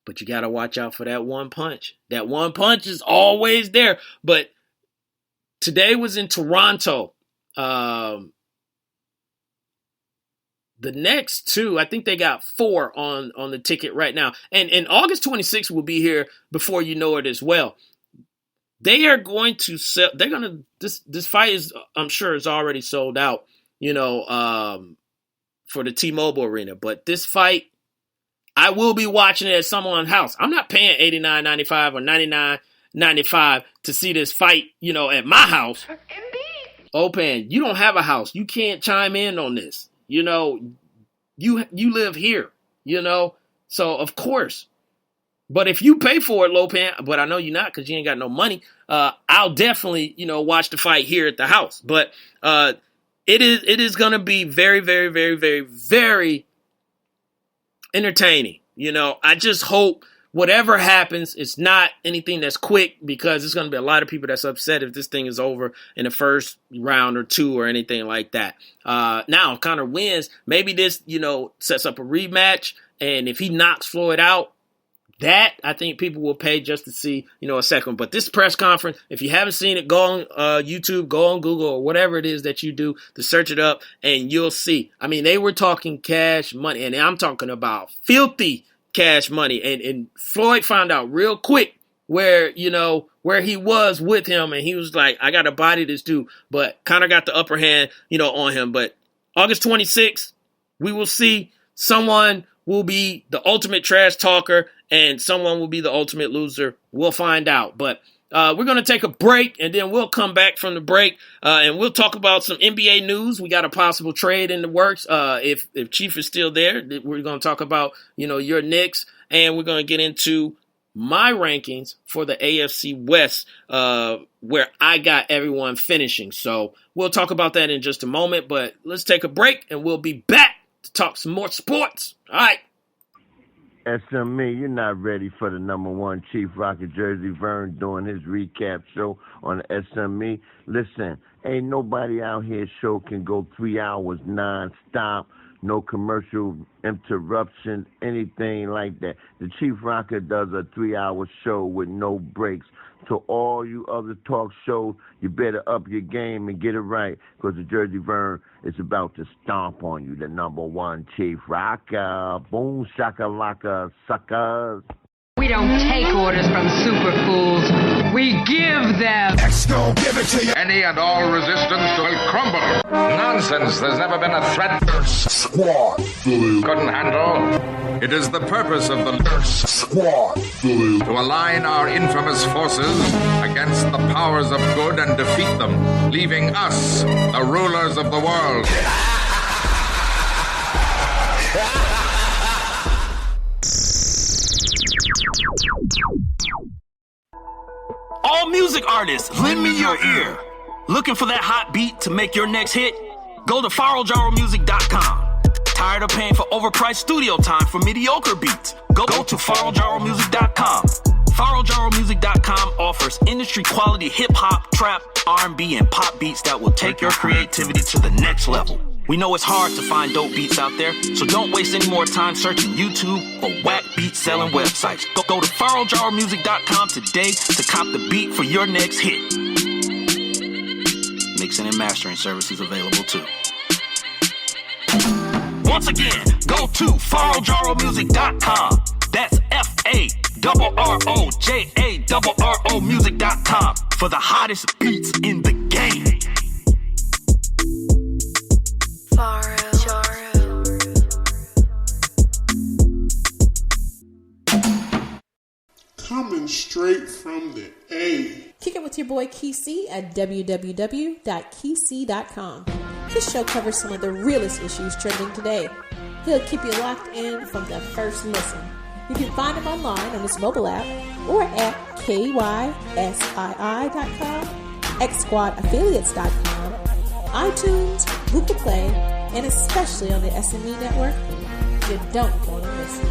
But you got to watch out for that one punch. That one punch is always there. But today was in Toronto. The next two, I think they got 4 on the ticket right now. And August 26th will be here before you know it as well. They are going to sell. They're going to, this fight is, I'm sure, is already sold out, for the T-Mobile Arena. But this fight, I will be watching it at someone's house. I'm not paying $89.95 or $99.95 to see this fight, at my house. Indeed. Open, you don't have a house. You can't chime in on this. You live here, so of course. But if you pay for it, Lopan, but I know you're not because you ain't got no money, I'll definitely, watch the fight here at the house. But it is going to be very, very, very, very, very entertaining. I just hope whatever happens, it's not anything that's quick, because there's going to be a lot of people that's upset if this thing is over in the first round or 2 or anything like that. Now, if Conor wins, maybe this, sets up a rematch. And if he knocks Floyd out, that I think people will pay just to see, a second. But this press conference, if you haven't seen it, go on YouTube, go on Google, or whatever it is that you do to search it up, and you'll see. I mean, they were talking cash money, and I'm talking about filthy cash money. And Floyd found out real quick where he was with him, and he was like, I got to body this dude. But Conor got the upper hand, on him. But August 26th, we will see. Someone will be the ultimate trash talker, and someone will be the ultimate loser. We'll find out. But we're going to take a break, and then we'll come back from the break, and we'll talk about some NBA news. We got a possible trade in the works. If Chief is still there, we're going to talk about, your Knicks, and we're going to get into my rankings for the AFC West, where I got everyone finishing. So we'll talk about that in just a moment, but let's take a break, and we'll be back to talk some more sports. All right. SME, you're not ready for the number one Chief Rocket Jersey Vern doing his recap show on the SME. Listen, ain't nobody out here show can go 3 hours non-stop, no commercial interruptions, anything like that. The Chief Rocket does a 3-hour show with no breaks. To all you other talk shows, you better up your game and get it right, because the Jersey Vern is about to stomp on you, the number one Chief Rocker. Boom, shakalaka, suckers. We don't take orders from super fools. We give them. X gon' give it to you. Any and all resistance will crumble. Nonsense. There's never been a threat Squad couldn't handle. It is the purpose of the Squad to align our infamous forces against the powers of good and defeat them, leaving us, the rulers of the world. All music artists, lend me your ear. Looking for that hot beat to make your next hit? Go to FaroJaroMusic.com. Tired of paying for overpriced studio time for mediocre beats? Go to FaroJaroMusic.com. FaroJaroMusic.com offers industry-quality hip-hop, trap, R&B, and pop beats that will take your creativity to the next level. We know it's hard to find dope beats out there, so don't waste any more time searching YouTube for whack beat-selling websites. Go to FaroJaroMusic.com today to cop the beat for your next hit. Mixing and mastering services available too. Once again, go to FaroJaroMusic.com. That's FaroJaroMusic.com for the hottest beats in the game. Coming straight from the A. Kick it with your boy Key at www.keyc.com. This show covers some of the realest issues trending today. He'll keep you locked in from the first listen. You can find him online on his mobile app or at kysii.com, xsquadaffiliates.com, iTunes, Google Play, and especially on the SME network. You don't want to miss it.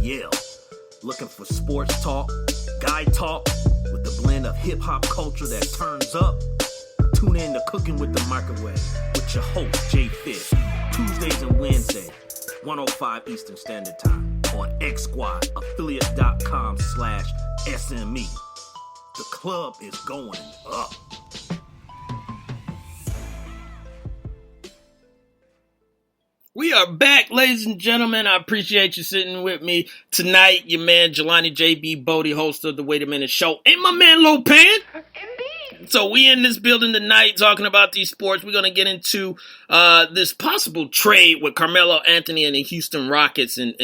yeah. Looking for sports talk, guy talk, with the blend of hip-hop culture that turns up? Tune in to Cooking with the Microwave with your host, Jay Fish. Tuesdays and Wednesdays, 105 Eastern Standard Time on X Squad, affiliate.com/SME. The club is going up. We are back, ladies and gentlemen. I appreciate you sitting with me tonight. Your man, Jelani J.B. Bodie, host of the Wait a Minute Show, and my man, Lopan. Indeed. So we in this building tonight talking about these sports. We're going to get into this possible trade with Carmelo Anthony and the Houston Rockets and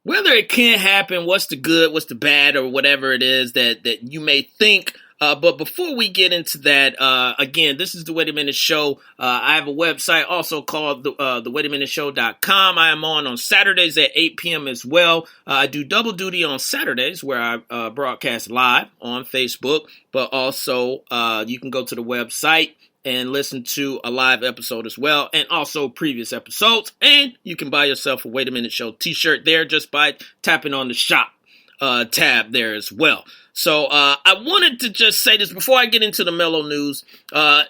whether it can happen, what's the good, what's the bad, or whatever it is that you may think. But before we get into that, again, this is the Wait a Minute Show. I have a website also called the waitaminuteshow.com. I am on Saturdays at 8 p.m. as well. I do double duty on Saturdays where I broadcast live on Facebook, but also you can go to the website and listen to a live episode as well, and also previous episodes. And you can buy yourself a Wait a Minute Show t-shirt there just by tapping on the shop tab there as well. So I wanted to just say this before I get into the Melo news.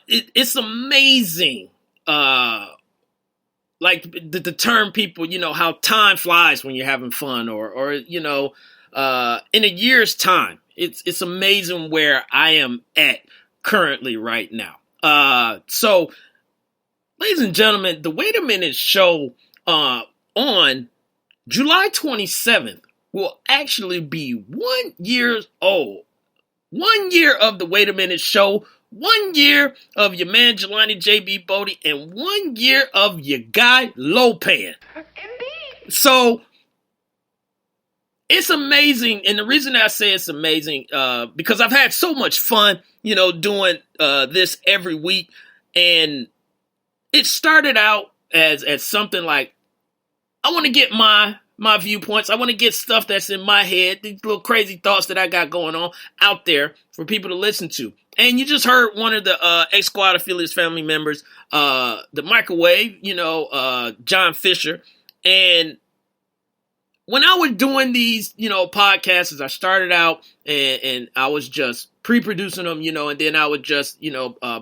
It's amazing, like the term people, how time flies when you're having fun, or in a year's time. It's amazing where I am at currently right now. So, ladies and gentlemen, the Wait a Minute Show on July 27th will actually be 1 year old. 1 year of the Wait a Minute Show, 1 year of your man Jelani J.B. Bodie, and 1 year of your guy Lopan. Indeed. So it's amazing, and the reason I say it's amazing, because I've had so much fun, doing this every week, and it started out as something like, I want to get my viewpoints. I want to get stuff that's in my head, these little crazy thoughts that I got going on out there for people to listen to. And you just heard one of the X Squad affiliates family members, the Microwave, John Fisher. And when I was doing these, podcasts, as I started out and I was just pre-producing them, and then I would just,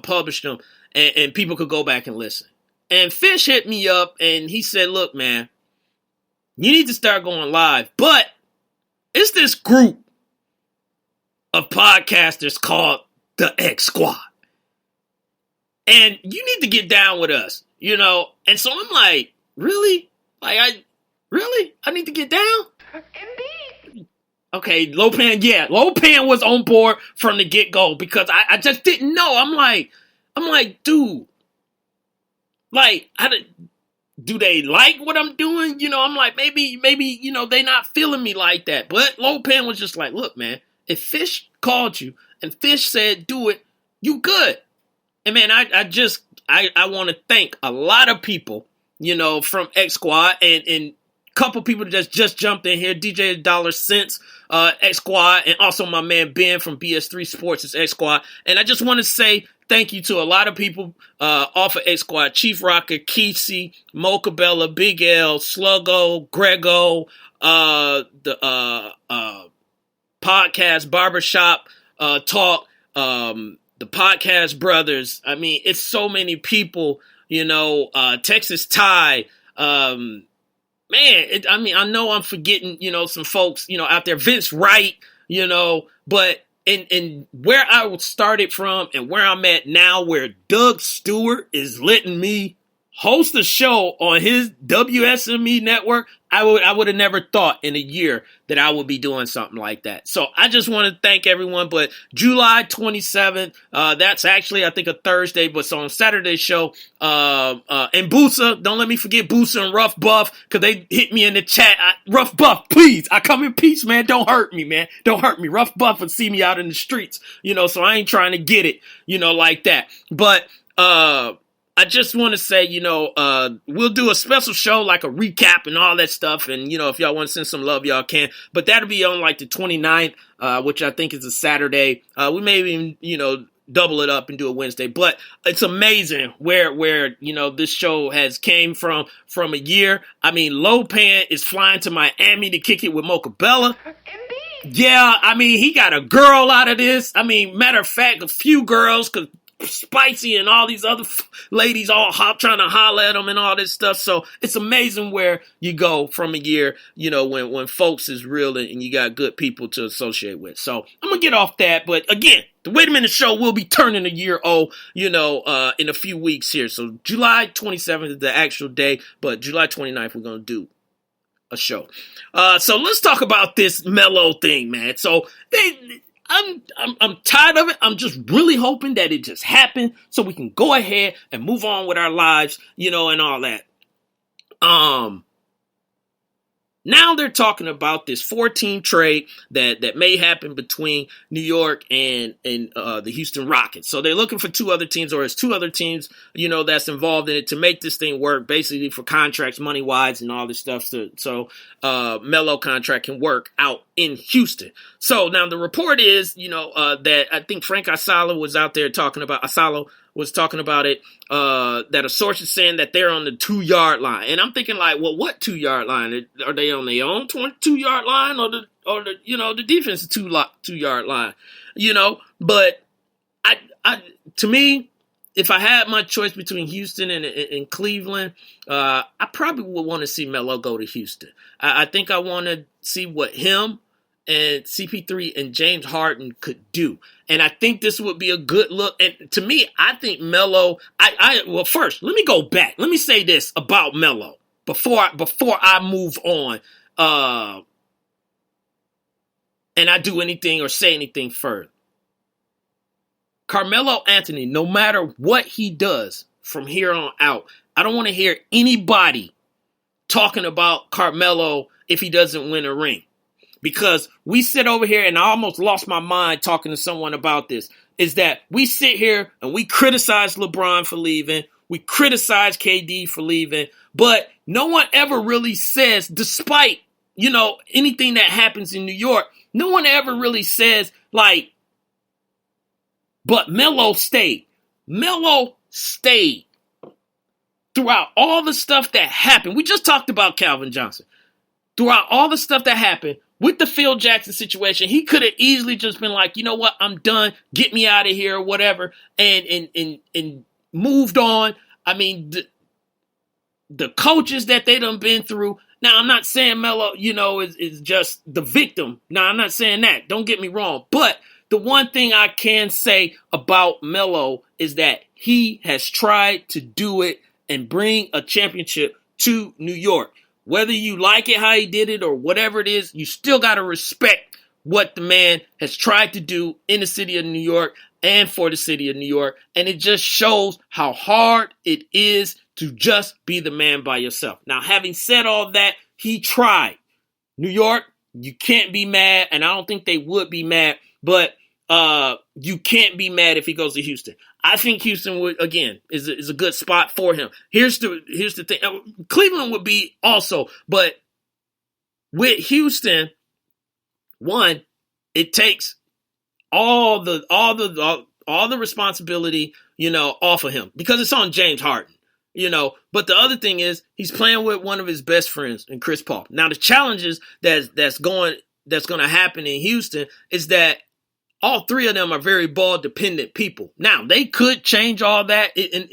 publish them and people could go back and listen. And Fish hit me up and he said, look, man, you need to start going live, but it's this group of podcasters called the X Squad. And you need to get down with us, And so I'm like, really? I need to get down? Indeed. Okay, Lopan was on board from the get-go because I just didn't know. I'm like, dude, do they like what I'm doing? I'm like, maybe, they not feeling me like that. But Lopan was just like, look, man, if Fish called you and Fish said do it, you good. And man, I want to thank a lot of people, from X Squad and couple people that just jumped in here. DJ Dollar Cents, X Squad, and also my man Ben from BS3 Sports is X Squad. And I just want to say thank you to a lot of people off of X Squad: Chief Rocker, Kesey, Mocha Bella, Big L, Sluggo, Grego, the podcast Barbershop Talk, the Podcast Brothers. I mean, it's so many people. Texas Ty. Man, I know I'm forgetting, some folks, out there, Vince Wright, but in where I started from and where I'm at now, where Doug Stewart is letting me host a show on his WSME network, I would have never thought in a year that I would be doing something like that. So I just want to thank everyone. But July 27th, that's actually, I think, a Thursday, but it's on Saturday's show. And Boosa, don't let me forget Boosa and Rough Buff, because they hit me in the chat. Rough Buff, please, I come in peace, man. Don't hurt me, man. Don't hurt me. Rough Buff would see me out in the streets, so I ain't trying to get it, like that. But, I just want to say, we'll do a special show, like a recap and all that stuff. And, if y'all want to send some love, y'all can. But that'll be on like the 29th, which I think is a Saturday. We may even, double it up and do a Wednesday. But it's amazing where this show has came from a year. I mean, Lopan is flying to Miami to kick it with Mocha Bella. Yeah, I mean, he got a girl out of this. I mean, matter of fact, a few girls, because Spicy and all these other ladies all trying to holler at him and all this stuff. So it's amazing where you go from a year, when folks is real and you got good people to associate with. So I'm going to get off that. But again, the Wait a Minute show will be turning a year old, in a few weeks here. So July 27th is the actual day, but July 29th, we're going to do a show. So let's talk about this Melo thing, man. So I'm tired of it. I'm just really hoping that it just happened so we can go ahead and move on with our lives, and all that. Now they're talking about this 4-team trade that may happen between New York and the Houston Rockets. So they're looking for two other teams, or it's two other teams, that's involved in it to make this thing work, basically for contracts, money-wise, and all this stuff. So Melo contract can work out in Houston. So now the report is, that I think Frank Asala was out there talking about it, that a source is saying that they're on the 2-yard line. And I'm thinking like, well, what 2-yard line? Are they on their own 2-yard line or the defense 2-yard line? But I to me, if I had my choice between Houston and Cleveland, I probably would want to see Melo go to Houston. I think I want to see what him and CP3 and James Harden could do. And I think this would be a good look. And to me, I think Melo, well, first, let me go back. Let me say this about Melo before I move on. And I do anything or say anything further. Carmelo Anthony, no matter what he does from here on out, I don't want to hear anybody talking about Carmelo if he doesn't win a ring. Because we sit over here, and I almost lost my mind talking to someone about this, is that we sit here and we criticize LeBron for leaving. We criticize KD for leaving. But no one ever really says, despite, anything that happens in New York, no one ever really says, like, but Melo stayed. Melo stayed throughout all the stuff that happened. We just talked about Calvin Johnson. Throughout all the stuff that happened, with the Phil Jackson situation, he could have easily just been like, you know what, I'm done, get me out of here or whatever, and moved on. I mean, the coaches that they done been through. Now, I'm not saying Melo, is just the victim. No, I'm not saying that. Don't get me wrong. But the one thing I can say about Melo is that he has tried to do it and bring a championship to New York. Whether you like it how he did it or whatever it is, you still got to respect what the man has tried to do in the city of New York and for the city of New York. And it just shows how hard it is to just be the man by yourself. Now, having said all that, he tried. New York, you can't be mad, and I don't think they would be mad, but you can't be mad if he goes to Houston. I think Houston would, again, is a good spot for him. Here's the thing. Cleveland would be also, but with Houston, one, it takes all the responsibility, off of him because it's on James Harden, But the other thing is he's playing with one of his best friends in Chris Paul. Now the challenges that's going to happen in Houston is that all three of them are very ball-dependent people. Now, they could change all that, and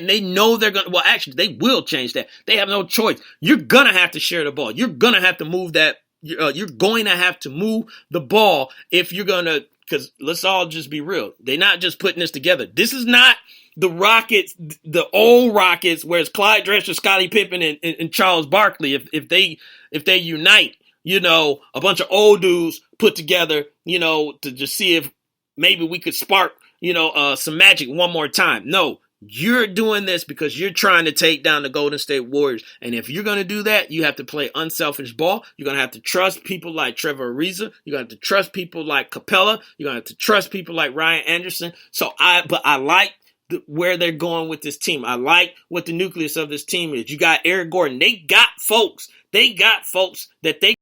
they know they're going to, well, actually, they will change that. They have no choice. You're going to have to share the ball. You're going to have to move that. You're going to have to move the ball if you're going to, because let's all just be real. They're not just putting this together. This is not the Rockets, the old Rockets, where it's Clyde Drexler, Scottie Pippen, and Charles Barkley. If they unite, a bunch of old dudes put together, to just see if maybe we could spark, some magic one more time. No, you're doing this because you're trying to take down the Golden State Warriors. And if you're going to do that, you have to play unselfish ball. You're going to have to trust people like Trevor Ariza. You're going to have to trust people like Capella. You're going to have to trust people like Ryan Anderson. But I like where they're going with this team. I like what the nucleus of this team is. You got Eric Gordon. They got folks that they